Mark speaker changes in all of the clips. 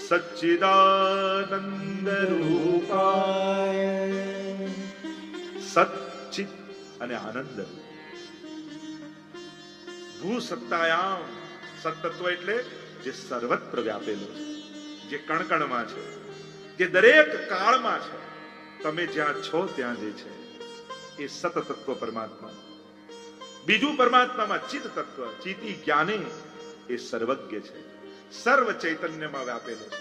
Speaker 1: સચ્ચિદાનંદ રૂપાય. સચ્ચિત અને આનંદ. ભૂ સત્તાયામ, સત્તત્વ એટલે જે સર્વત્ર વ્યાપેલો છે, જે કણકણમાં છે, જે દરેક કાળમાં છે. તમે જ્યાં છો ત્યાં જે છે એ સતતત્વ પરમાત્મા. બીજું પરમાત્મામાં ચિત તત્વ, ચિતિ જ્ઞાને એ સર્વજ્ઞ છે, સર્વ ચૈતન્યમાં વ્યાપેલો છે.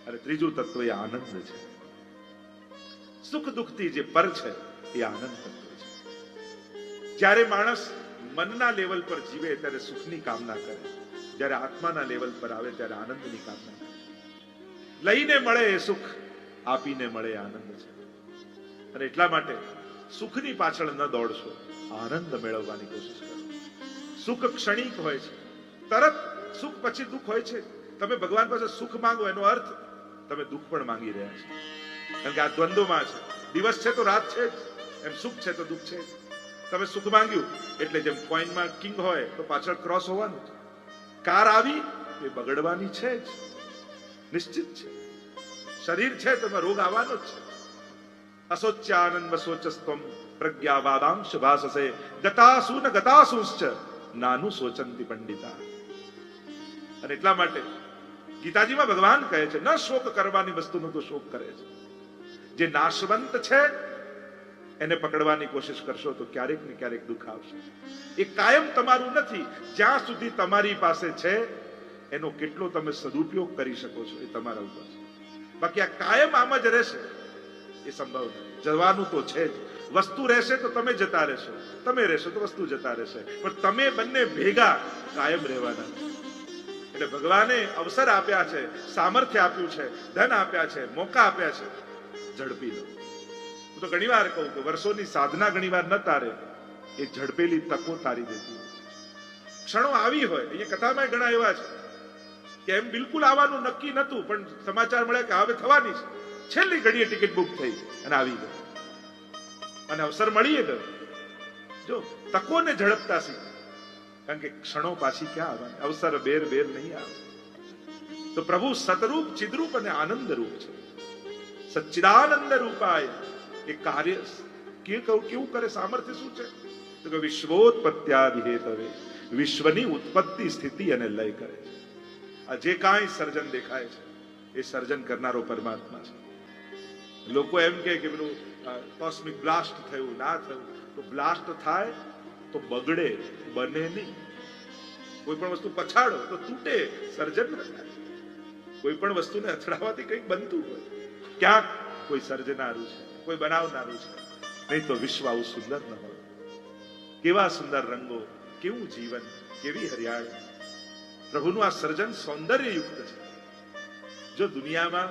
Speaker 1: અને ત્રીજું તત્વ એ આનંદ છે. સુખ દુઃખથી જે પર છે એ આનંદ તત્વ છે. જ્યારે માણસ મનના લેવલ પર જીવે ત્યારે સુખની કામના કરે, જ્યારે આત્માના લેવલ પર આવે ત્યારે આનંદની કામના કરે. લઈને મળે એ સુખ, આપીને મળે આનંદ છે. અને એટલા માટે સુખની પાછળ ન દોડશો, આનંદ મેળવવાની કોશિશ કરો. સુખ ક્ષણિક હોય છે, તરત સુખ પછી દુઃખ હોય છે. તમે ભગવાન પાસે સુખ માંગો એનો અર્થ તમે દુઃખ પણ માંગી રહ્યા છો, કારણ કે આ દ્વંદ્વમાં છે. દિવસ છે તો રાત છે જ, એમ સુખ છે તો દુઃખ છે જ. તમે સુખ માંગ્યું એટલે જેમ કોઈનમાં કિંગ હોય તો પાછળ ક્રોસ હોવાનું છે. કાર આવી એ બગડવાની છે જ, નિશ્ચિત છે. શરીર છે તો રોગ આવવાનો જ છે. અસોચ્યાનંદ વસોચસ્ત્વમ પ્રજ્ઞાવાદાંશ ભાસસે ગતાસુ ન ગતાસુશ્ચ નાનું સોચંતી પંડિતા. અને એટલા માટે ગીતાજીમાં ભગવાન કહે છે, ન શોક કરવાની વસ્તુનો તો શોક કરે છે. જે નાશવંત છે એને પકડવાની કોશિશ કરશો તો ક્યારેક ને ક્યારેક દુઃખ આવશે. એ કાયમ તમારું નથી. જ્યાં સુધી તમારી પાસે છે એનો કેટલો તમે સદુપયોગ કરી શકો છો એ તમારા ઉપર છે. બાકી આ કાયમ આમ જ રહેશે એ સંભવ નથી. જવાનું તો છે જ. વસ્તુ રહેશે તો તમે જતા રહેશો, તમે રહેશો તો વસ્તુ જતા રહેશે, પણ તમે બંને ભેગા કાયમ રહેવાના છે. એટલે ભગવાને અવસર આપ્યા છે, સામર્થ્ય આપ્યું છે, ધન આપ્યા છે, મોકા આપ્યા છે, ઝડપી લો. હું તો ઘણી વાર કહું કે વર્ષોની સાધના ઘણી વાર ન તારે, એ ઝડપેલી તકો તારી દેતી હોય છે. ક્ષણો આવી હોય, અહીંયા કથામાં ઘણા એવા છે કે એમ બિલકુલ આવવાનું નક્કી નતું, પણ સમાચાર મળ્યા કે હવે થવાની છે. છેલ્લી ઘડીએ ટિકિટ બુક થઈ અને આવી ગઈ, અને અવસર મળી ગયો. જો તકોને ઝડપતા શીખ, કારણ કે ક્ષણો પાછી ક્યાં આવવાની, અવસર બેર બેર નહીં આવે. તો પ્રભુ સતરૂપ, ચિદરૂપ અને આનંદ રૂપ છે. સચ્ચિદાનંદ રૂપાય એ કાર્ય કેવું કરે, સામર્થ્ય શું છે? તો કે વિશ્વોત્પત્ત્યાદિ હેતવે, વિશ્વની ઉત્પત્તિ, સ્થિતિ અને લય કરે છે. આ જે કાંઈ સર્જન દેખાય છે એ સર્જન કરનારો પરમાત્મા છે. લોકો એમ કે પેલું કોસ્મિક બ્લાસ્ટ થયું, ના થયું. તો બ્લાસ્ટ થાય તો બગડે, બને નહીં. કોઈ પણ વસ્તુ પછાડો તો તૂટે, સર્જન ન થાય. કોઈ પણ વસ્તુને અથડાવાથી કંઈક બનતું હોય, ક્યાંક કોઈ સર્જનારું છે, કોઈ બનાવનારું છે. નહીં તો વિશ્વ આવું સુંદર ન હોય. કેવા સુંદર રંગો, કેવું જીવન, કેવી હરિયાળી. પ્રભુનું આ સર્જન સૌંદર્યયુક્ત છે. જો દુનિયામાં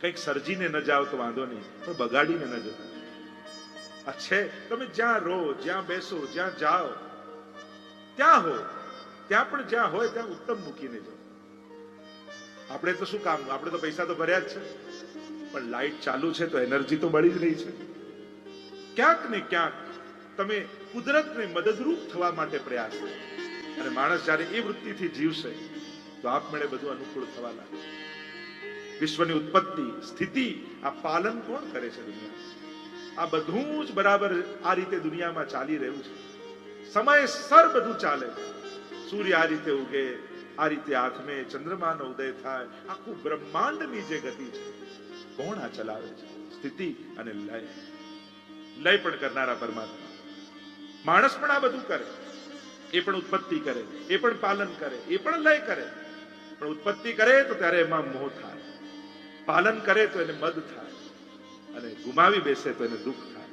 Speaker 1: કંઈક સર્જીને ન જાઓ તો વાંધો નહીં, પણ બગાડીને ન જતા. આ છે, તમે જ્યાં રહો, જ્યાં બેસો, જ્યાં જાઓ, ત્યાં હો, ત્યાં પણ જ્યાં હોય ત્યાં ઉત્તમ મૂકીને જાઓ. આપણે તો શું કામ, આપણે તો પૈસા તો ભર્યા જ છે, પણ લાઈટ ચાલુ છે તો એનર્જી તો મળી જ રહી છે. ક્યાંક ને ક્યાંક તમે કુદરતને મદદરૂપ થવા માટે પ્રયાસ કરો. અને માણસ જયારે એ વૃત્તિથી જીવશે તો આપમેળે બધું અનુકૂળ થવા લાગે. વિશ્વની ઉત્પત્તિ, સ્થિતિ, આ પાલન કોણ કરે છે દુનિયા? આ બધું જ બરાબર આ રીતે દુનિયામાં ચાલી રહ્યું છે. સમયસર બધું ચાલે. સૂર્ય આ રીતે ઉગે, આ રીતે આથમે, ચંદ્રમાનો ઉદય થાય. આખું બ્રહ્માંડની જે ગતિ છે કોણ આ ચલાવે છે? સ્થિતિ અને લય. લય પણ કરનારા પરમાત્મા. માણસ પણ આ બધું કરે, એ પણ ઉત્પત્તિ કરે, એ પણ પાલન કરે, એ પણ લય કરે. પણ ઉત્પત્તિ કરે તો ત્યારે એમાં મોહ થાય, પાલન કરે તો એને મદ થાય, અને ગુમાવી બેસે તો એને દુઃખ થાય.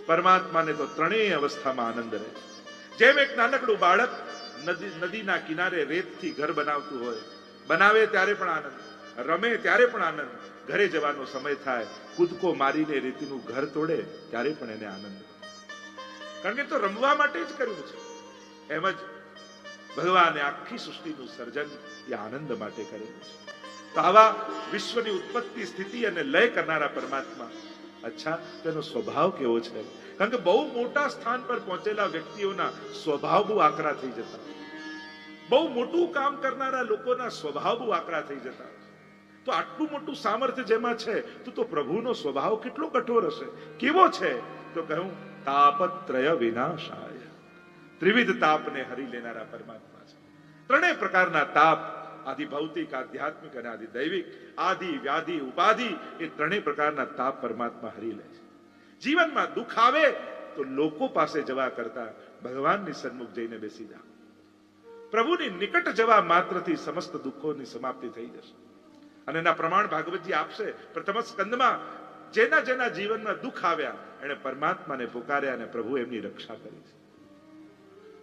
Speaker 1: પરમાત્માને તો ત્રણેય અવસ્થામાં આનંદ રહે. જેમ એક નાનકડું બાળક નદીના કિનારે રેતથી ઘર બનાવતું હોય, બનાવે ત્યારે પણ આનંદ, રમે ત્યારે પણ આનંદ, ઘરે જવાનો સમય થાય કૂદકો મારીને રેતીનું ઘર તોડે ત્યારે પણ એને આનંદ. કારણ કે તો રમવા માટે જ કર્યું છે. એમ જ ભગવાને આખી સૃષ્ટિનું સર્જન એ આનંદ માટે કરેલું છે. તો આવા વિશ્વની ઉત્પત્તિ, સ્થિતિ અને લય કરનારા પરમાત્મા, અચ્છા તેનો સ્વભાવ કેવો છે? કારણ કે બહુ મોટા સ્થાન પર પહોંચેલા વ્યક્તિઓના સ્વભાવ બહુ આકરા થઈ જતા. બહુ મોટું કામ કરનારા લોકોના સ્વભાવ બહુ આકરા થઈ જતા હોય છે. તો આટલું મોટું સામર્થ્ય જેમાં છે તો પ્રભુનો સ્વભાવ કેટલો કઠોર હશે, કેવો છે? તો કહ્યું તાપત્રય વિનાશાય, ત્રિવિધ તાપને હરી લેનારા પરમાત્મા છે. ત્રણેય પ્રકારના તાપ, આદિ ભૌતિક, આધ્યાત્મિક અને આદિ દૈવિક, આદિ વ્યાધિ ઉપાધિ, એ ત્રણેય પ્રકારના તાપ પરમાત્મા હરી લે છે. જીવનમાં દુઃખ આવે તો લોકો પાસે જવા કરતા ભગવાનની સન્મુખ જઈને બેસી જાઓ. પ્રભુની નિકટ જવા માત્રથી સમસ્ત દુઃખોની સમાપ્તિ થઈ જશે. અને એના પ્રમાણ ભાગવતજી આપશે. પ્રથમ સ્કંદમાં જેના જેના જીવનમાં દુઃખ આવ્યા એને પરમાત્માને પુકાર્યા અને પ્રભુ એમની રક્ષા કરી છે.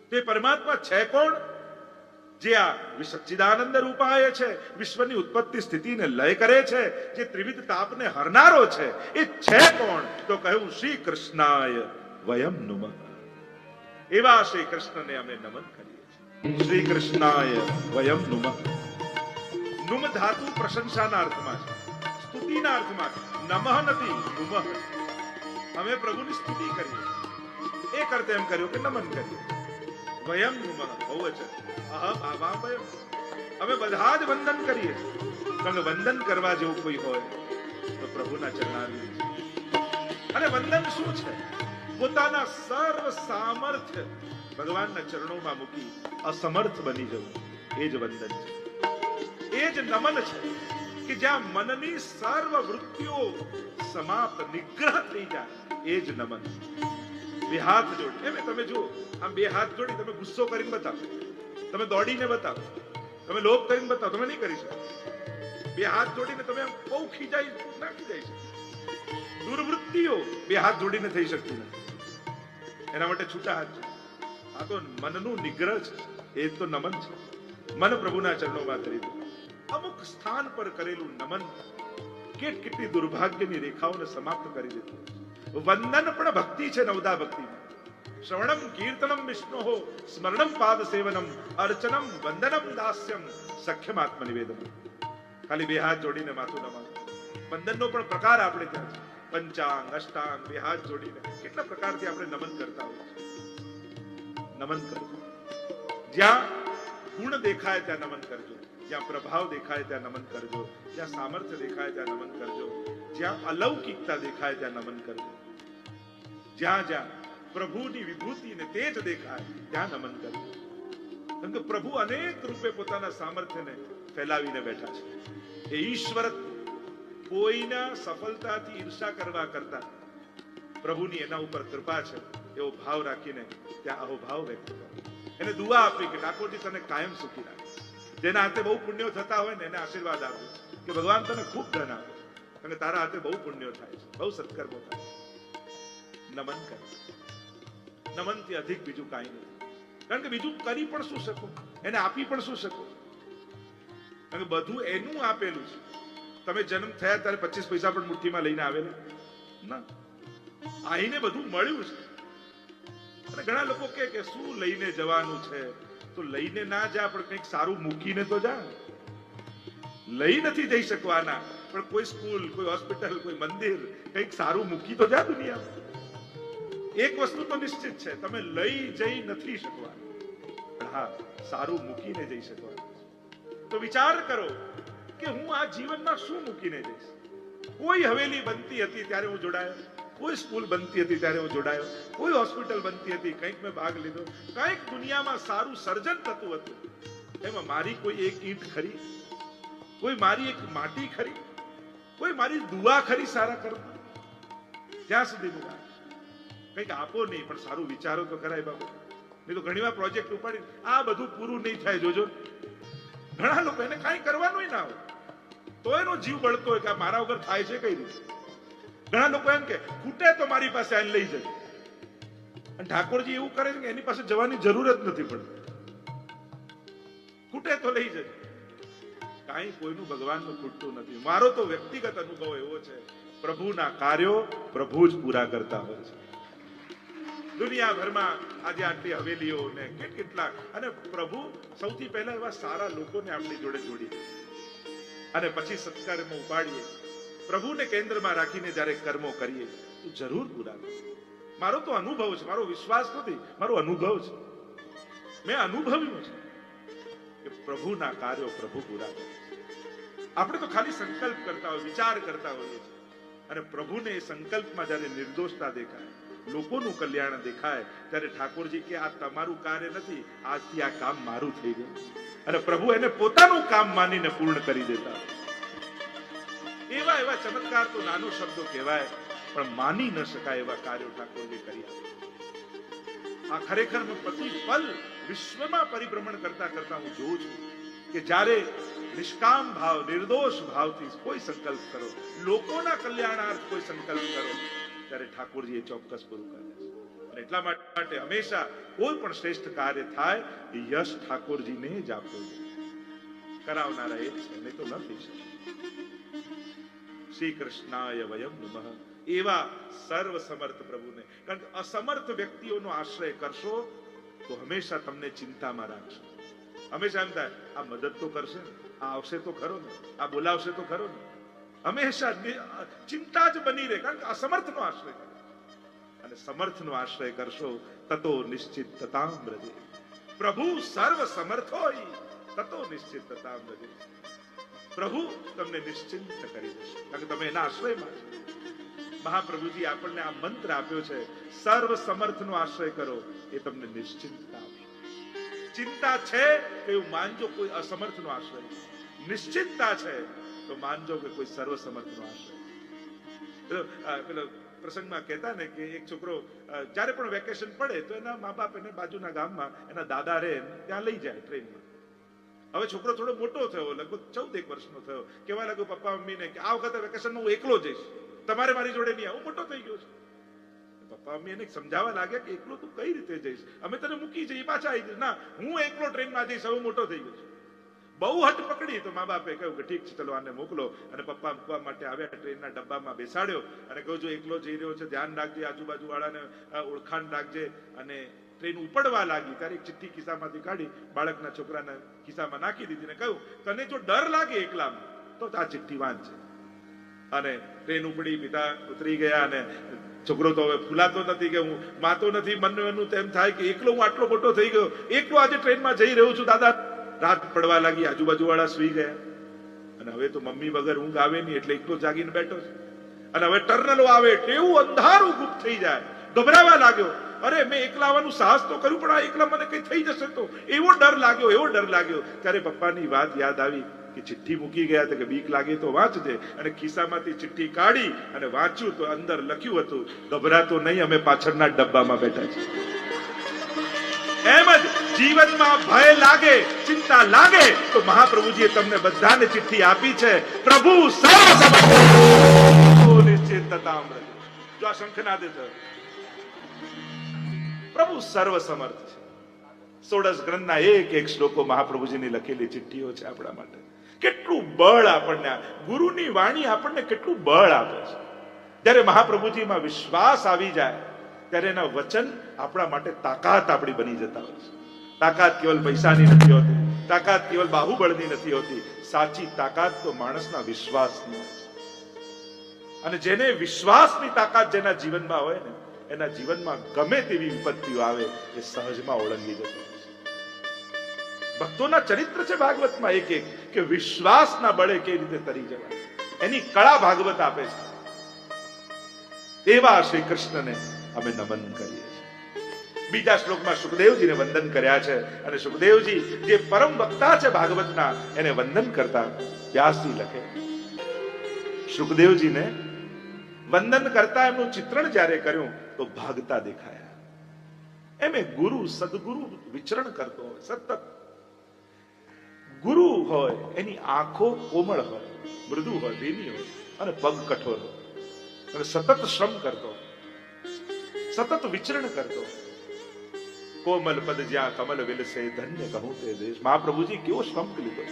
Speaker 1: તે પરમાત્મા છે કોણ? જે આ સચ્ચિદાનંદ રૂપાય છે, વિશ્વની ઉત્પત્તિ સ્થિતિને લય કરે છે, જે ત્રિવિધ તાપને હરનારો છે, એ છે કોણ? તો કહ્યું શ્રી કૃષ્ણાય વયમ નુમઃ. એવા શ્રી કૃષ્ણને અમે નમન કરીએ છીએ. શ્રી કૃષ્ણાય વયમ નુમઃ. નુમ ધાતુ પ્રશંસાના અર્થમાં છે, સ્તુતિના અર્થમાં છે. નમઃ નથી, નુમઃ. અમે પ્રભુની સ્તુતિ કરીએ. એક અર્થ એમ કર્યો કે નમન કરીએ. વયમ નુમઃ બહુવચન, અહમ આવામ વયમ. અમે બધા જ વંદન કરીએ. કારણ કે વંદન કરવા જેવું કોઈ હોય તો પ્રભુના ચરણારવિંદ છે. અને વંદન શું છે? પોતાના સર્વ સામર્થ્ય ભગવાનના ચરણોમાં મૂકી અસમર્થ બની જવું, એ જ વંદન છે. એ જ નમન છે કે જ્યાં મનની સર્વ વૃત્તિઓ સમાપ્ત, નિગ્રહ થઈ જાય, એ જ નમન. બે હાથ જોડી, એમ તમે જુઓ, આમ બે હાથ જોડી તમે ગુસ્સો કરીને બતાવો, તમે દોડીને બતાવો, તમે લોભ કરીને બતાવો, તમે નહીં કરી શકો. બે હાથ જોડીને તમે આમ બહુ ખીજાઈ ના ખીજાઈ શકો. દુર્વૃત્તિઓ બે હાથ જોડીને થઈ શકતી નથી. એના માટે છૂટા હાથ છે. આ તો મનનું નિગ્રહ છે, એ તો નમન છે. મન પ્રભુના ચરણોમાં કરી દો. અમુક સ્થાન પર કરેલું નમન કેટલી દુર્ભાગ્યની રેખાઓને સમાપ્ત કરી દીધું. વંદન પણ ભક્તિ છે. નવદા ભક્તિમાં શ્રવણમ કીર્તનમ વિષ્ણોઃ સ્મરણમ પાદ સેવનમ અર્ચનમ વંદનમ દાસ્યમ સખ્યમ આત્મનિવેદનમ. ખાલી બે હાથ જોડીને માથું નમાવું. વંદનનો પણ પ્રકાર આપણે ત્યાં છે. પંચાંગ, અષ્ટાંગ, બે હાથ જોડીને કેટલા પ્રકારથી આપણે નમન કરતા હોઈએ છીએ. નમન કરજો. જ્યાં ગુણ દેખાય ત્યાં નમન કરજો. જ્યાં પ્રભાવ દેખાય ત્યાં નમન કરજો. જ્યાં સામર્થ્ય દેખાય ત્યાં નમન કરજો. જ્યાં અલૌકિકતા દેખાય ત્યાં નમન કરજો. જ્યાં જ્યાં પ્રભુની વિભૂતિ ને તેજ દેખાય ત્યાં નમન કરજો. કારણ કે પ્રભુ અનેક રૂપે પોતાના સામર્થ્યને ફેલાવીને બેઠા છે. એ ઈશ્વર કોઈના સફળતાથી ઈર્ષા કરવા કરતા પ્રભુની એના ઉપર કૃપા છે એવો ભાવ રાખીને ત્યાં અહોભાવ વ્યક્ત કરો. એને દુઆ આપી કે ઠાકોરજી તને કાયમ સુખી રાખે. જેના હાથે બહુ પુણ્યો થતા હોય ને એને આશીર્વાદ આપો કે ભગવાન તને ખૂબ ધન આપે, કારણ કે તારા હાથે બહુ પુણ્યો થાય છે, બહુ સત્કર્મો થાય છે. નમન કર. નમનથી અધિક બીજું કાંઈ નથી. કારણ કે બીજું કરી પણ શું શકો, એને આપી પણ શું શકો? કારણ કે બધું એનું આપેલું છે. તમે જન્મ થયા ત્યારે 25 પૈસા પણ મુઠ્ઠીમાં લઈને આવેલા ના. આઈને બધું મળ્યું છે. અને ઘણા લોકો કે શું લઈને જવાનું છે? તો લઈને ના જા, પણ કંઈક સારું મૂકીને તો જા. લઈ નથી જઈ શકવાના, પણ કોઈ સ્કૂલ, કોઈ હોસ્પિટલ, કોઈ મંદિર, કંઈક સારું મૂકી તો જા દુનિયામાં. એક વસ્તુ તો નિશ્ચિત છે, તમે લઈ જઈ નથી શકવાના, પણ હા સારું મૂકીને જઈ શકવાના. તો વિચાર કરો કે હું આ જીવનમાં શું મૂકીને જઈશ. કોઈ હવેલી બનતી હતી ત્યારે હું જોડાયો, કોઈ સ્કૂલ બનતી હતી ત્યારે હું જોડાયો, કોઈ હોસ્પિટલ બનતી હતી કંઈક મેં ભાગ લીધો, કંઈક દુનિયામાં સારું સર્જન થતું હતું, એમાં મારી કોઈ એક ઈંટ ખરી, કોઈ મારી એક માટી ખરી, કોઈ મારી દુઆ ખરી સારા કરવા? ત્યાં સુધી દુઆ કંઈક આપો નહીં, પણ સારું વિચારો તો કરાય બાબુ. નહીં તો ઘણી વાર પ્રોજેક્ટ ઉપાડી આ બધું પૂરું નહીં થાય જોજો. ઘણા લોકો એને કાંઈ કરવાનું ના હોય તો એનો જીવ બળતો હોય કે મારા વગર થાય છે કઈ રીતે. ઘણા લોકો એમ કે ખૂટે તો મારી પાસે આને લઈ જજો. અને ઠાકોરજી એવું કરે છે કે એની પાસે જવાની જરૂર જ નથી પડતી. ખૂટે તો લઈ જજો. કાંઈ કોઈનું ભગવાનનું ખૂટતું નથી. મારો તો વ્યક્તિગત અનુભવ એવો છે, પ્રભુના કાર્યો પ્રભુ જ પૂરા કરતા હોય છે. દુનિયાભરમાં આજે આટલી હવેલીઓ ને કેટલાક, અને પ્રભુ સૌથી પહેલા એવા સારા લોકોને આપણી જોડે જોડી અને પછી સત્કર્મ ઉપાડીએ. પ્રભુને કેન્દ્રમાં રાખીને જ્યારે કર્મો કરીએ તો જરૂર પૂરા કરે. મારો તો અનુભવ છે, મારો વિશ્વાસ નથી, મારો અનુભવ છે. મેં અનુભવ્યું છે. કે પ્રભુના કાર્યો પ્રભુ પૂરા કરે. આપણે તો ખાલી સંકલ્પ કરતા હોય, વિચાર કરતા હોઈએ છીએ, અને પ્રભુને એ સંકલ્પમાં જ્યારે નિર્દોષતા દેખાય, લોકોનું કલ્યાણ દેખાય, ત્યારે ઠાકોરજી કે આ તમારું કાર્ય નથી, આજથી આ કામ મારું થઈ ગયું. અને પ્રભુ એને પોતાનું કામ માનીને પૂર્ણ કરી દેતા. એવા એવા ચમત્કાર તો નાનો શબ્દો કહેવાય, પણ માની ન શકાય એવા કાર્યો ઠાકોરજી કર્યા. આ ખરેખર પ્રતિપલ વિશ્વમાં પરિભ્રમણ કરતા કરતા હું જોઉં છું કે જ્યારે નિષ્કામ ભાવ, નિર્દોષ ભાવથી કોઈ સંકલ્પ કરો, લોકોના કલ્યાણાર્થ કોઈ સંકલ્પ કરો, ત્યારે ઠાકોરજી એ ચોક્કસ પૂરું કરે છે. અને એટલા માટે હંમેશા કોઈ પણ શ્રેષ્ઠ કાર્ય થાય એ યશ ઠાકોરજીને જ આપવું જોઈએ. કરાવનારા એ છે, નહીં તો ન થઈ શકે. શ્રી કૃષ્ણાય વયમ નમઃ. એવા સર્વ સમર્થ પ્રભુને, કારણ કે અસમર્થ વ્યક્તિઓનો આશ્રય કરશો તો હંમેશા તમને ચિંતામાં રાખશો. હંમેશા એમ થાય આ મદદ તો કરશે ને, આ આવશે તો ખરો ને, આ બોલાવશે તો ખરો ને. હંમેશા ચિંતા જ બની રહે, કારણ કે અસમર્થનો આશ્રય કરો. અને સમર્થનો આશ્રય કરશો તતો નિશ્ચિતતામ રજે. પ્રભુ સર્વ સમર્થ હોય તતો નિશ્ચિતતામ રજે. પ્રભુ તમને નિશ્ચિંત કરી દેશે, કારણ કે તમે એના આશ્રયમાં છો. મહાપ્રભુજી આપણને આ મંત્ર આપ્યો છે, સર્વ સમર્થનો આશ્રય કરો, એ તમને નિશ્ચિંતતા આપશે. ચિંતા છે કે એવું માનજો કોઈ અસમર્થનો આશ્રય, નિશ્ચિતતા છે તો માનજો કે કોઈ સર્વ સમર્થનો આશ્રય. પેલો પ્રસંગમાં કહેતા ને કે એક છોકરો જ્યારે પણ વેકેશન પડે તો એના મા બાપ એને બાજુના ગામમાં એના દાદા રહે ત્યાં લઈ જાય ટ્રેનમાં. હવે છોકરો થોડો મોટો થયો, લગભગ 14 વર્ષનો થયો, કહેવા લાગ્યો પપ્પા મમ્મીને કે આ વખતે વેકેશનમાં હું એકલો જઈશ, તમારે મારી જોડે નહીં આવું. મોટો થઈ ગયો છે. પપ્પા મમ્મી એને સમજાવવા લાગ્યા કે એકલો તું કઈ રીતે જઈશ, અમે તને મૂકી જઈએ, પાછા આવી જઈશ. ના, હું એકલો ટ્રેનમાં જઈશ, હવે મોટો થઈ ગયો છે. બહુ હટ પકડી તો મા બાપે કહ્યું કે ઠીક છે, ચલો આને મોકલો. અને પપ્પા મૂકવા માટે આવ્યા, ટ્રેનના ડબ્બામાં બેસાડ્યો અને કહ્યું જો એકલો જઈ રહ્યો છે, ધ્યાન રાખજે, આજુબાજુ વાળાને ઓળખાણ રાખજે. અને ટ્રેન ઉપડવા લાગી ત્યારે એક ચિઠ્ઠી ખિસ્સામાંથી કાઢી બાળકના છોકરાના ખિસ્સામાં નાખી દીધી ને કહ્યું તને જો ડર લાગે એકલામાં તો આ ચિઠ્ઠી વાંચજે. અને ટ્રેન ઉપડી, પિતા ઉતરી ગયા. અને છોકરો તો હવે ફૂલાતો નથી કે હું માતો નથી, મનનું તેમ થાય કે એકલો હું આટલો મોટો થઈ ગયો, એકલો આજે ટ્રેનમાં જઈ રહ્યો છું દાદા. રાત પડવા લાગી, આજુબાજુ વાળા સુઈ ગયા અને હવે તો મમ્મી વગર ઊંઘ આવે નહીં, એટલે એકલો જાગીને બેઠો છે. અને હવે ટર્નલો આવે એટલે એવું અંધારું ગુપ્ત થઈ જાય, ગભરાવા લાગ્યો. અરે મેં એકલા આવવાનું સાહસ તો કર્યું, પણ આ એકલા મને કઈ થઈ જશે તો એવો ડર લાગ્યો, એવો ડર લાગ્યો. ત્યારે પપ્પાની વાત યાદ આવી કે ચિઠ્ઠી મૂકી ગયા હતા કે બીક લાગે તો વાંચજે. અને ખિસ્સામાંથી ચિઠ્ઠી કાઢી અને વાંચ્યું તો અંદર લખ્યું હતું, ગભરાતો નહીં, અમે પાછળના ડબ્બામાં બેઠા છીએ. એમ જ જીવનમાં ભય લાગે, ચિંતા લાગે તો મહાપ્રભુજીએ તમને બધાને ચિઠ્ઠી આપી છે. પ્રભુ સર્વ સમર્થ નિશ્ચિતતામ રજે. જો આ શંખનાદ છે, પ્રભુ સર્વ સમર્થ છે. 16 ગ્રંથના એક શ્લોકો મહાપ્રભુજીની લખેલી ચિઠ્ઠીઓ છે આપણા માટે. કેટલું બળ આપણને, ગુરુની વાણી આપણને કેટલું બળ આપે છે. જ્યારે મહાપ્રભુજીમાં વિશ્વાસ આવી જાય ત્યારે એના વચન આપણા માટે તાકાત આપણી બની જતા હોય છે. તાકાત કેવલ પૈસાની નથી હોતી, તાકાત કેવલ બાહુબળની નથી હોતી. સાચી તાકાત તો માણસના વિશ્વાસની હોય છે. અને જેને વિશ્વાસની તાકાત જેના જીવનમાં હોય ને, એના જીવનમાં ગમે તેવી વિપત્તિઓ આવે એ સહજમાં ઓળંગી જતી હોય છે. ભક્તોના ચરિત્ર છે ભાગવતમાં એક કે વિશ્વાસના બળે કેવી રીતે તરી જવાય, એની કળા ભાગવત આપે છે. એવા શ્રી કૃષ્ણને અમે નમન કરીએ છીએ. બીજા શ્લોકમાં સુખદેવજીને વંદન કર્યા છે. અને સુખદેવજી જે પરમ વક્તા છે ભાગવતના, એને વંદન કરતા વ્યાસજી લખે, સુખદેવજીને વંદન કરતા એમનું ચિત્રણ જ્યારે કર્યું તો ભાગતા દેખાયા. એમ ગુરુ સદગુરુ વિચરણ કરતો હોય, સતત ગુરુ હોય એની આંખો કોમળ હોય, મૃદુ હોય, ભીની હોય, અને પગ કઠોર હોય, અને સતત શ્રમ કરતો, સતત વિચરણ કરતો. કોમલ પદ જ્યાં કમલ વિલસે ધન્ય કહું તે દેશ. મહાપ્રભુજી કેવો શ્રમ લીધો.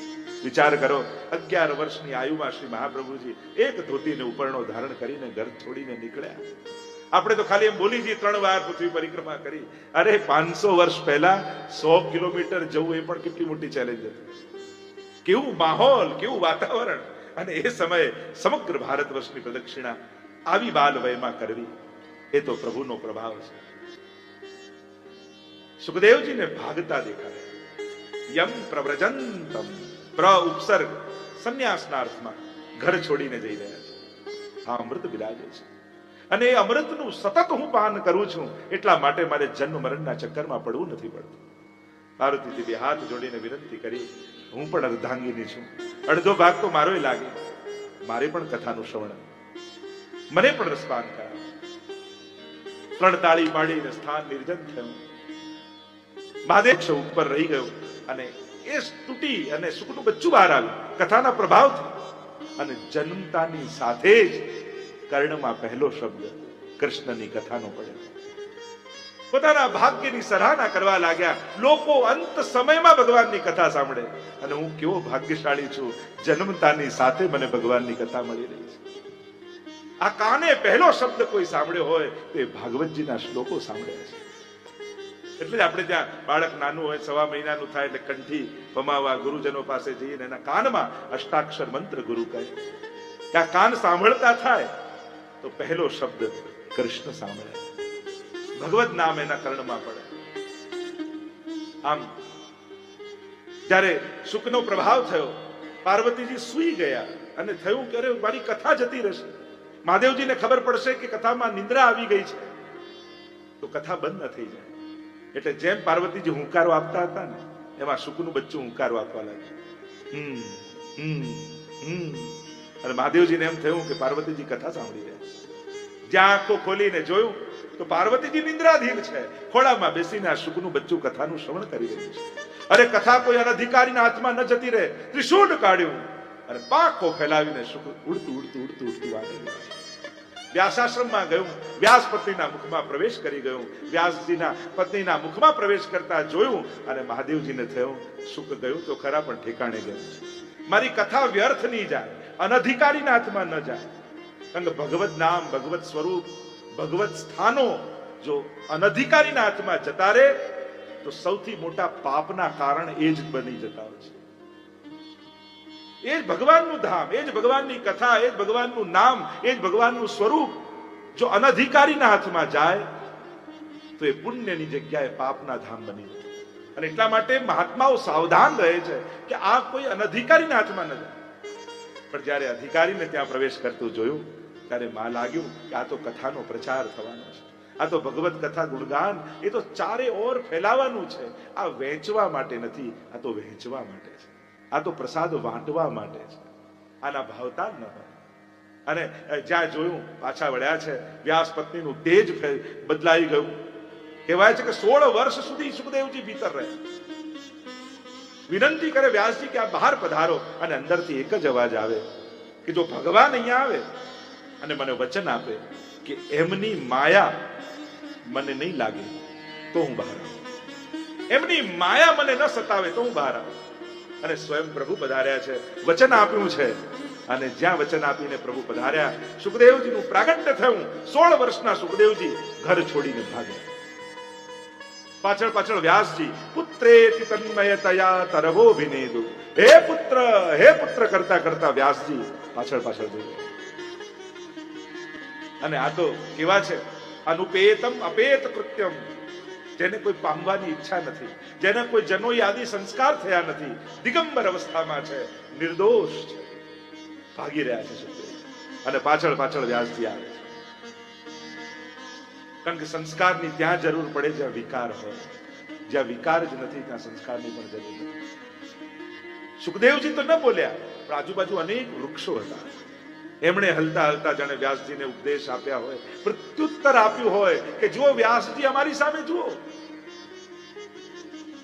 Speaker 1: વિચાર કરો, 11 વર્ષની આયુમાં શ્રી મહાપ્રભુજી એક ધોતીને ઉપરણો ધારણ કરીને ઘર છોડીને નીકળ્યા. આપણે તો ખાલી એમ બોલી જઈએ 3 વાર પૃથ્વી પરિક્રમા કરી. અરે 500 વર્ષ પહેલા 100 કિલોમીટર જવું એ પણ કેટલી મોટી ચેલેન્જ હતી. કેવું માહોલ, કેવું વાતાવરણ. અને એ સમયે સમગ્ર ભારત વર્ષની પ્રદક્ષિણા આવી બાલ વયમાં કરવી, એ તો પ્રભુનો પ્રભાવ છે. સુખદેવજીને ભાગતા દેખાય. યમ પ્રવ્રજંતમ. પ્ર ઉપસર્ગ સંન્યાસના અર્થમાં ઘર છોડીને જઈ રહ્યા છે. આ અમૃત બિરાજે છે અને એ અમૃતનું સતત હું પાન કરું છું, એટલા માટે મારે જન્મ મરણના ચક્કરમાં પડવું નથી પડતું. પાર્વતીજી બે હાથ જોડીને વિનંતી કરી, હું પણ અર્ધાંગીની છું, અડધો ભાગ તો મારોય લાગે, મારે પણ કથાનું શ્રવણ, મને પણ રસપાન કરાવો. 3 તાળી પાડીને સ્થાન નિર્જન થયું. મહાદેવ ઉપર રહી ગયો અને એ તૂટી અને સુખનું બચ્ચું બહાર આવ્યું કથાના પ્રભાવથી. અને જન્મતાની સાથે જ કર્ણમાં પહેલો શબ્દ કૃષ્ણની કથાનો પડ્યો. પોતાના ભાગ્યની સરાહના કરવા લાગ્યા. લોકો અંત સમયમાં ભગવાનની કથા સાંભળે અને હું કેવો ભાગ્યશાળી છું, જન્મતાની સાથે મને ભગવાનની કથા મળી રહી છે. આ કાને પહેલો શબ્દ કોઈ સાંભળ્યો હોય તે ભાગવતજીના શ્લોકો સાંભળ્યા છે. એટલે જ આપણે ત્યાં બાળક નાનું હોય, 1.5 મહિનાનું થાય એટલે કંઠી પમાવા ગુરુજનો પાસે જઈને એના કાનમાં અષ્ટાક્ષર મંત્ર ગુરુ કહે કે આ કાન સાંભળતા થાય તો પહેલો શબ્દ કૃષ્ણ સાંભળે, ભગવત નામ એના કર્ણમાં પડે. આમ જ્યારે સુખનો પ્રભાવ થયો, પાર્વતીજી સૂઈ ગયા અને થયું કે અરે મારી કથા જતી રહેશે. મહાદેવજીને ખબર પડશે કે કથામાં નિંદ્રા આવી ગઈ છે તો કથા બંધ ન થઈ જાય. એટલે જેમ પાર્વતીજી હુંકારો આપતા હતા ને, એમાં સુખનું બચ્ચું હુંકારો આપવા લાગ્યું. અને મહાદેવજીને એમ થયું કે પાર્વતીજી કથા સાંભળી રહ્યા. જ્યાં આંખો ખોલીને જોયું તો પાર્વતીજી નિંદ્રાધીન છે, ખોળામાં બેસીને આ સુખનું બચ્ચું કથાનું શ્રવણ કરી રહ્યું છે. અરે કથા કોઈ અનધિકારીના હાથમાં ન જતી રહે, ત્રિશૂળ કાઢ્યું અને પાંખો ફેલાવીને સુખ ઉડતું ઉડતું ઉડતું ઉડતું આગળ વ્યાસાશ્રમમાં ગયું. વ્યાસ પત્નીના મુખમાં પ્રવેશ કરી ગયું. વ્યાસજીના પત્નીના મુખમાં પ્રવેશ કરતા જોયું અને મહાદેવજીને થયું સુખ ગયું તો ખરા પણ ઠેકાણે ગયું છે. મારી કથા વ્યર્થ નહીં જાય, અનધિકારીના હાથમાં ન જાય. કારણ કે ભગવત નામ, ભગવત સ્વરૂપ, ભગવત સ્થાનો જો અનધિકારીના હાથમાં જતા રહે તો સૌથી મોટા પાપના કારણ એ જ બની જતા હોય છે. એ જ ભગવાનનું ધામ, એ જ ભગવાનની કથા, એ જ ભગવાનનું નામ, એ જ ભગવાનનું સ્વરૂપ જો અનધિકારીના હાથમાં જાય તો એ પુણ્યની જગ્યાએ પાપના ધામ બની જાય. અને એટલા માટે મહાત્માઓ સાવધાન રહે છે કે આ કોઈ અનધિકારીના હાથમાં ન જાય. પણ જ્યારે અધિકારીને ત્યાં પ્રવેશ કરતું જોયું ત્યારે માં લાગ્યું કે આ તો કથાનો પ્રચાર થવાનો છે, આ તો ભગવત કથા ગુણગાન એ તો ચારે ઓર ફેલાવાનું છે. આ વહેંચવા માટે નથી, આ તો વહેંચવા માટે છે, આ તો પ્રસાદ વાંટવા માટે છે. આના ભાવતા ન હોય. અને જ્યાં જોયું પાછા વળ્યા છે. વ્યાસ પત્નીનું તેજ બદલાઈ ગયું. કહેવાય છે કે 16 વર્ષ સુધી સુખદેવજી ભીતર રહ્યા. વિનંતી કરે વ્યાસજી કે આ બહાર પધારો અને અંદરથી એક જ અવાજ આવે કે જો ભગવાન અહીંયા આવે અને મને વચન આપે કે એમની માયા મને નહીં લાગે તો હું બહાર આવું, એમની માયા મને ન સતાવે તો હું બહાર આવું. અને સ્વયં પ્રભુ પધાર્યા છે, વચન આપ્યું છે. અને જ્યાં વચન આપીને પ્રભુ પધાર્યા, સુખદેવજીનું પ્રાગટ્ય થયું. 16 વર્ષના સુખદેવજી ઘર છોડીને ભાગ્યા. પાછળ પાછળ વ્યાસજી પુત્રેતિ તન્મયતયા તરવો વિનેદુ, હે પુત્ર કરતા કરતા વ્યાસજી પાછળ પાછળ જોયા. અને આ તો કેવા છે, અનુપેતમ અપેત કૃત્યમ, જેને કોઈ પામવાની ઈચ્છા નથી, જેને કોઈ જનોઈ આદિ સંસ્કાર થયા નથી, દિગંબર અવસ્થામાં છે, નિર્દોષ છે, ભાગી રહ્યા છે સુખદેવ. અને પાછળ પાછળ વ્યાસજી આવે છે. કારણ કે સંસ્કારની ત્યાં જરૂર પડે જ્યાં વિકાર હોય. જ્યાં વિકાર જ નથી ત્યાં સંસ્કારની પણ જરૂર નથી. સુખદેવજી તો ન બોલ્યા, પણ આજુબાજુ અનેક વૃક્ષો હતા. એમણે હલતા હલતા જાણે વ્યાસજીને ઉપદેશ આપ્યા હોય, પ્રત્યુત્તર આપ્યું હોય કે જુઓ વ્યાસજી અમારી સામે જુઓ,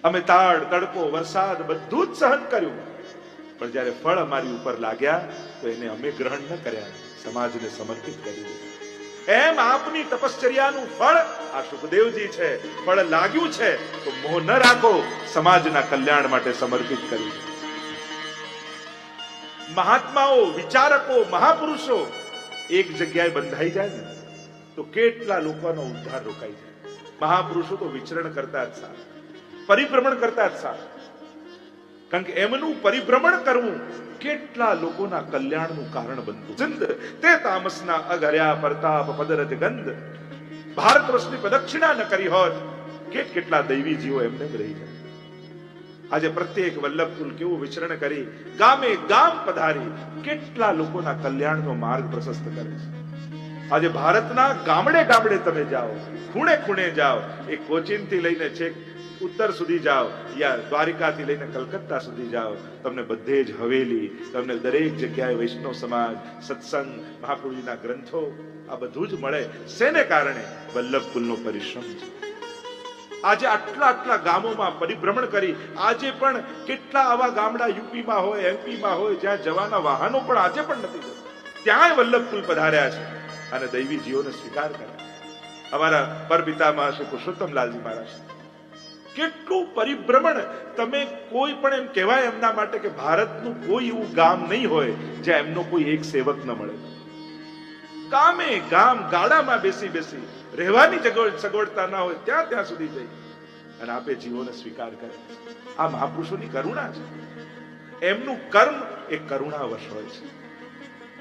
Speaker 1: અમે તાળ તડકો વરસાદ બધું જ સહન કર્યું, પણ જ્યારે ફળ અમારી ઉપર લાગ્યા તો એને અમે ગ્રહણ ન કર્યા, સમાજને સમર્પિત કર્યું. એમ આપની તપશ્ચર્યાનું ફળ આ સુખદેવજી છે. ફળ લાગ્યું છે તો મોહ ન રાખો, સમાજના કલ્યાણ માટે સમર્પિત કર્યું. મહાત્માઓ, વિચારકો, મહાપુરુષો એક જગ્યાએ બંધાઈ જાય ને તો કેટલા લોકોનો ઉદ્ધાર રોકાઈ જાય. મહાપુરુષો તો વિચરણ કરતા જ સારા, પરિભ્રમણ કરતા જ સારા. કારણ કે એમનું પરિભ્રમણ કરવું કેટલા લોકોના કલ્યાણનું કારણ બનતું. ચંદ તે તામસના અઘર્યા પ્રતાપ પદરજ ગંધ, ભારત વર્ષની પ્રદક્ષિણા ન કરી હોત કેટલા દૈવી જીવો એમને રહી જાય. આજે પ્રત્યેક વલ્લભકુલ કેવું વિચરણ કરી ગામે ગામ પધારી કેટલા લોકોના કલ્યાણનો માર્ગ પ્રશસ્ત કરે છે. આજે ભારતના ગામડે ગામડે તમે જાઓ, ખૂણે ખૂણે જાઓ, એ કોચીન થી લઈને છેક ઉત્તર સુધી જાઓ યા દ્વારિકાથી લઈને કલકત્તા સુધી જાઓ, તમને બધે જ હવેલી, તમને દરેક જગ્યાએ વૈષ્ણવ સમાજ, સત્સંગ, મહાપ્રભુજીના ગ્રંથો, આ બધું જ મળે. શેને કારણે? વલ્લભકુલનો પરિશ્રમ છે. આજે આટલા આટલા ગામોમાં પરિભ્રમણ કરી આજે પણ કેટલા આવા ગામડા યુપીમાં હોય, એમપીમાં હોય, જ્યાં જવાના વાહનો પણ આજે પણ નથી, ત્યાંય વલ્લભકુલ પધાર્યા છે અને દૈવી જીવોને સ્વીકાર કર્યા. અમારા પરપિતામાં શ્રી પુરુષોત્તમલાલજી મહારાજ કેટલું પરિભ્રમણ. તમે કોઈ પણ એમ કહેવાય એમના માટે કે ભારતનું કોઈ એવું ગામ નહીં હોય જ્યાં એમનો કોઈ એક સેવક ન મળે. ગામે ગામ ગાડામાં બેસી બેસી રહેવાની સગવડતા ના હોય ત્યાં ત્યાં સુધી જઈ અને આપે જીવોને સ્વીકાર કરે. આ મહાપુરુષોની કરુણા છે. એમનું કર્મ એ કરુણાવશ હોય છે.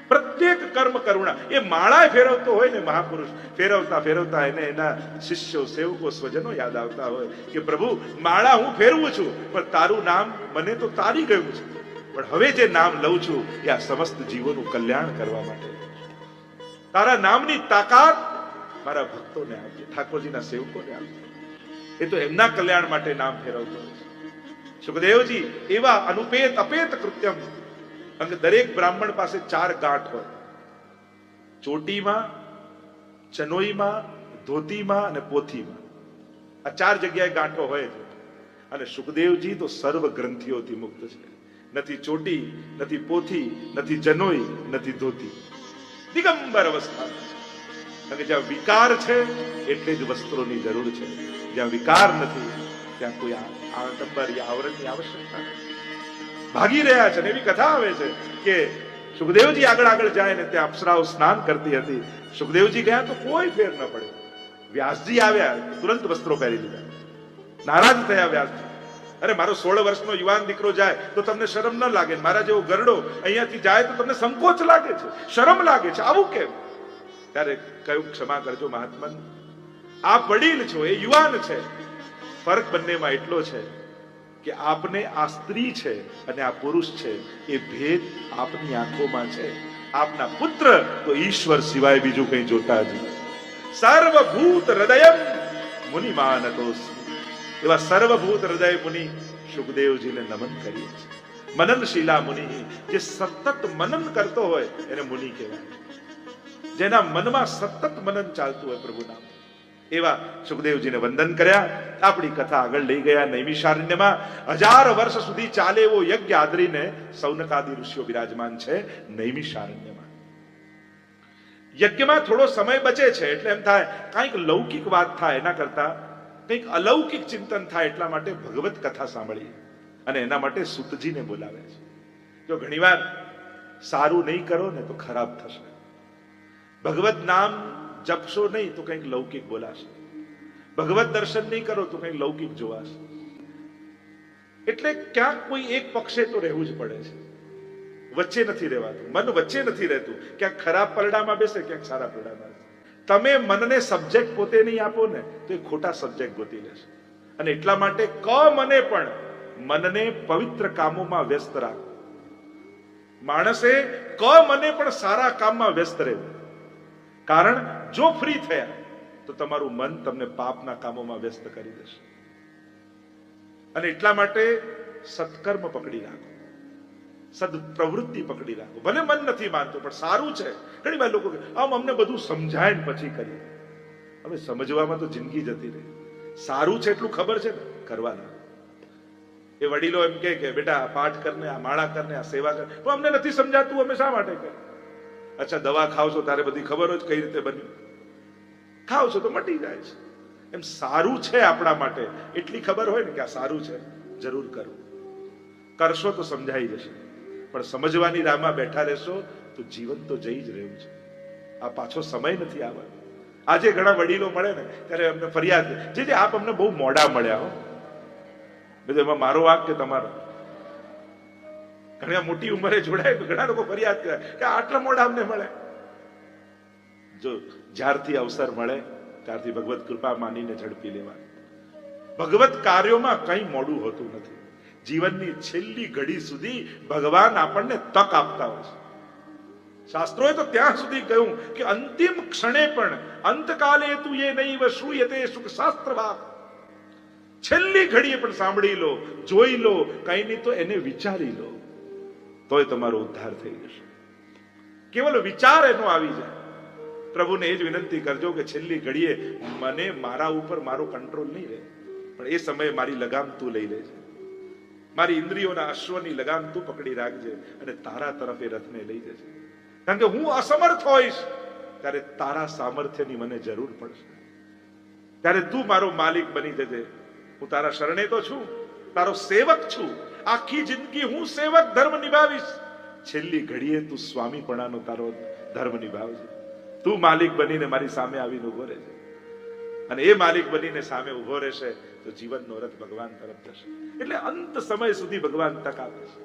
Speaker 1: પ્રત્યેક કર્મ કરુણા. એ માળા ફેરવતો હોય ને મહાપુરુષ, ફેરવતા ફેરવતા એને એના શિષ્યો, સેવકો, સ્વજનો યાદ આવતા હોય કે પ્રભુ માળા હું ફેરવું છું પણ તારું નામ મને તો તારી ગયું છે, પણ હવે જે નામ લઉં છું એ આ સમસ્ત જીવોનું કલ્યાણ કરવા માટે. તારા નામની તાકાત મારા ભક્તોને આપજે, ઠાકોરજીના સેવકોને આપજે. એ તો એમના કલ્યાણ માટે નામ ફેરવતો હોય છે. સુખદેવજી એવા અનુપેત અપેત કૃત્યમ. દરેક બ્રાહ્મણ પાસે 4 ગાંઠ હોય, ચોટીમાં, ચનોઈમાં, ધોતીમાં અને પોથીમાં. આ 4 જગ્યાએ ગાંઠો હોય છે. અને સુખદેવજી તો સર્વ ગ્રંથિઓથી મુક્ત છે. નથી ચોટી, નથી પોથી, નથી જનોઈ, નથી ધોતી. દિગંબર અવસ્થા. જ્યાં વિકાર છે એટલે જ વસ્ત્રોની જરૂર છે. જ્યાં વિકાર નથી ત્યાં કોઈ આડંબર યા આવરણની આવશ્યકતા નથી. ભાગી રહ્યા છે. એવી કથા આવે છે કે સુખદેવજી આગળ આગળ જાય ને ત્યાં અપ્સરાઓ સ્નાન કરતી હતી. સુખદેવજી ગયા તો કોઈ ફેર ન પડે. વ્યાસજી આવ્યા, તુરંત વસ્ત્રો પહેરી લીધા. નારાજ થયા વ્યાસજી. અરે મારો 16 વર્ષનો યુવાન દીકરો જાય તો તમને શરમ ન લાગે? મારા જેવો ગરડો અહીંયાથી જાય તો તમને સંકોચ લાગે છે, શરમ લાગે છે, આવું કેમ? ત્યારે કહ્યું ક્ષમા કરજો મહાત્મન, આપ વડીલ છો, એ યુવાન છે. ફરક બંનેમાં એટલો છે કે આપને આ સ્ત્રી છે અને આ પુરુષ છે એ ભેદ આપની આંખોમાં છે. આપના પુત્ર તો ઈશ્વર સિવાય બીજું કંઈ જોતા જ નથી. સર્વભૂત હૃદયમ મુનિમાનતોસ્મિ. એવા સર્વભૂત હૃદય મુનિ સુખદેવજીને નમન કરીએ છીએ. મનનશીલા મુનિ, જે સતત મનન કરતો હોય એને મુનિ કહેવાય. જેના મનમાં સતત મનન ચાલતું હોય પ્રભુના, એવા સુખદેવજીને વંદન કર્યા. આપણી કથા આગળ લઈ ગયા નૈમિષારણ્યમાં. 1000 વર્ષ સુધી ચાલે એવો યજ્ઞ આદરીને સૌનકાદી ઋષિઓ બિરાજમાન છે નૈમિષારણ્યમાં. યજ્ઞમાં થોડો સમય બચે છે એટલે એમ થાય કંઈક લૌકિક વાત થાય એના કરતા કંઈક અલૌકિક ચિંતન થાય, એટલા માટે ભગવત કથા સાંભળીએ અને એના માટે સુતજીને બોલાવે છે. જો ઘણીવાર સારું નહીં કરો ને તો ખરાબ થશે. ભગવત નામ જપશો નહીં તો કંઈક લૌકિક બોલાશે. ભગવત દર્શન નહીં કરો તો કંઈક લૌકિક જોવાશે. એટલે ક્યાંક કોઈ એક પક્ષે તો રહેવું જ પડે છે. વચ્ચે નથી રહેવાતું. મન વચ્ચે નથી રહેતું. ક્યાંક ખરાબ પરડામાં બેસે, ક્યાંક સારા પરડામાં બેસે. તમે મનને સબ્જેક્ટ પોતે નહીં આપો ને તો એ ખોટા સબ્જેક્ટ ગોતી લેશે. અને એટલા માટે મને પણ મનને પવિત્ર કામોમાં વ્યસ્ત રાખો. માણસે મને પણ સારા કામમાં વ્યસ્ત રહેવું. કારણ જો ફ્રી થયા તો તમારું મન તમને પાપના કામોમાં વ્યસ્ત કરી દેશે. અને એટલા માટે સત્કર્મ પકડી રાખો, સદપ્રવૃત્તિ પકડી રાખો. ભલે મન નથી માનતો પણ સારું છે. ઘણી વાર લોકો આમ અમને બધું સમજાય ને પછી કરીએ. હવે સમજવામાં તો જિંદગી જતી રહી. સારું છે એટલું ખબર છે ને, કરવાના. એ વડીલો એમ કે બેટા પાઠ કરને, આ માળા કરને, આ સેવા કર. તો અમને નથી સમજાતું, અમે શા માટે કરીએ? અચ્છા દવા ખાવ છો તારે બધી ખબર હોય કઈ રીતે બન્યું, ખાવ છો તો મટી જાય છે. એમ સારું છે આપણા માટે એટલી ખબર હોય ને કે આ સારું છે, જરૂર કરવું. કરશો તો સમજાઈ જશે. પણ સમજવાની રાહમાં બેઠા રહેશો તો જીવન તો જઈ જ રહ્યું છે. આ પાછો સમય નથી આવવાનો. આજે ઘણા વડીલો મળે ને ત્યારે અમને ફરિયાદ, જે આપ અમને બહુ મોડા મળ્યા હો. બધું એમાં મારો વાંક કે તમારો? ઘણા મોટી ઉંમરે જોડાય તો ઘણા લોકો ફરિયાદ કરે કે આટલા મોડા અમને મળે. જો જ્યારથી અવસર મળે ત્યારથી ભગવત કૃપા માનીને ઝડપી લેવા. ભગવત કાર્યોમાં કંઈ મોડું હોતું નથી. જીવનની છેલ્લી ઘડી સુધી ભગવાન આપણને તક આપતા હોય છે. શાસ્ત્રોએ તો ત્યાં સુધી કહ્યું કે અંતિમ ક્ષણે પણ અંતકાલે તું એ નહીં શ્રૂયતે સુખ શાસ્ત્ર વાત, છેલ્લી ઘડીએ પણ સાંભળી લો, જોઈ લો, કઈ નહીં તો એને વિચારી લો, તોય તમારો ઉદ્ધાર થઈ જશે. કેવલ વિચાર એનો આવી જાય. પ્રભુને એ જ વિનંતી કરજો કે છેલ્લી ઘડીએ મને મારા ઉપર મારો કંટ્રોલ નહીં રહે, પણ એ સમયે મારી લગામ તું લઈ લેજે, મારી ઇન્દ્રિયોના અશ્વની લગામ તું પકડી રાખજે અને તારા તરફ એ રથને લઈ જજે. કારણ કે હું અસમર્થ હોઈશ ત્યારે તારા સામર્થ્યની મને જરૂર પડશે, ત્યારે તું મારો માલિક બની જજે. હું તારા શરણે તો છું, તારો સેવક છું, આખી જિંદગી હું સેવક ધર્મ નિભાવીશ, છેલ્લી ઘડીએ તું સ્વામીપણાનો તારો ધર્મ નિભાવજે. તું માલિક બનીને મારી સામે આવીને ઉભો રહેજે, અને એ માલિક બનીને સામે ઉભો રહેશે તો જીવનનો રથ ભગવાન તરફ જશે. એટલે અંત સમય સુધી ભગવાન તક આપે છે.